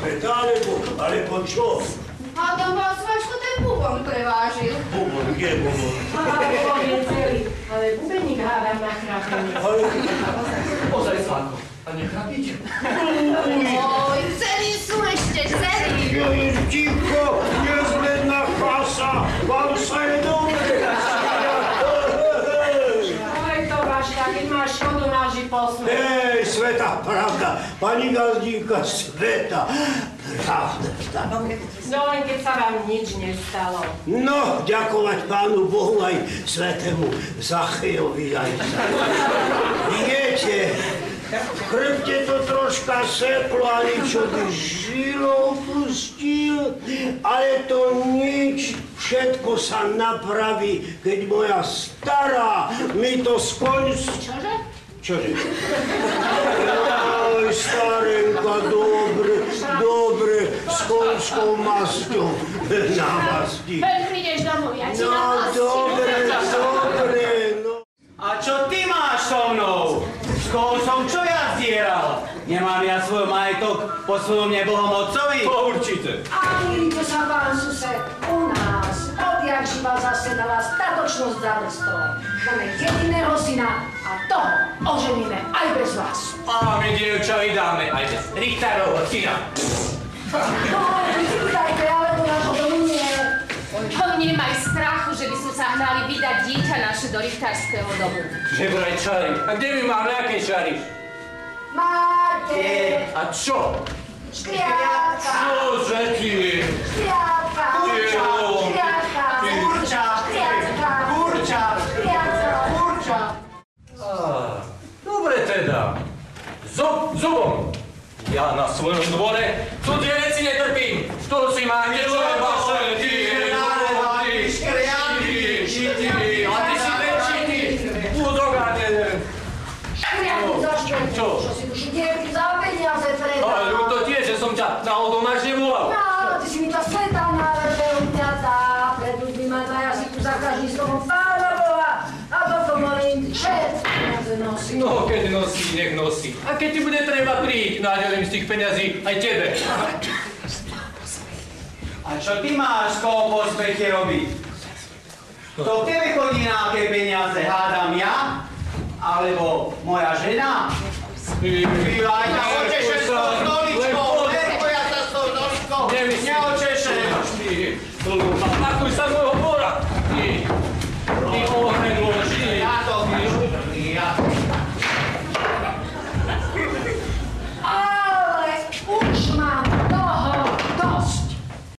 Sveta, alebo čo? Hádam vás, Vaško, ten bubon prevážil. Bubon, kde bubon? Bubon je celý, ale bubeník hádam na chrapení. Ozaj, Slánko, a nechrapíte? Oj, celí sú ešte, celí. Ticho, nezbledná chasa, vám sa je dobre. Ale to Vaška, keď máš škodu, máš i posluch. Hej, Sveta, pravda, pani gazdínka, Sveta, pravda. No len keď sa vám nič nestalo. No, ďakovať Pánu Bohu aj Svetému Zachejovi aj za. Viete, v chrbte to troška seplo a niečo by žilo pustil, ale to nič, všetko sa napraví, keď moja stará mi to skončí. Čože? Čože? Aj, starenka, dobre, s konskou masťou namastí. Ven prídeš domov, ja ti No, dobre, no. A čo ty máš so mnou? S koho som čo ja zdieral? Nemám ja svoj majetok po svojom nebohom otcovi? To určite. A milíte sa, pán sused, u nás odjak živa zasedala statočnosť za stolom. Máme jediného syna a toho oženíme aj bez vás. A my, dievča, vydáme aj Richterovho syna. No, vypýtajte, alebo nášho domu nie. Nemaj strachu, že by sme sa hnali vydať dieťa naše do richtárskeho domu. Že vraj čary. A kde my máme, aké čary? Máte A čo? škriatka, Čože ty? škriatka, škriatka, škriatka, škriatka. Dobre teda. Zubom. Ja na svojom dvore cudzie veci netrpím. Tu si ma niečo vaše, ty škriaty, a ty si väčší, ty údroga, Škriatku za škriatku, Čo? čo si už dievky za peniaze predal. ale to tiež, že som ťa náhodou máš nevolal. No, ty si mi to sveta navršel, mňa tá, pred ľuďmi ma na jazyku za každým slovom Pána Boha a potom morím všetky peniaze nosí. No, keď nosí, nech nosí. A keď ti bude treba príť, nádelím z tých peňazí aj tebe. A čo ty máš, koho po späte robiť? To k tebe chodí nejaké peniaze, hádam ja? Alebo moja žena? Bývaj na oče!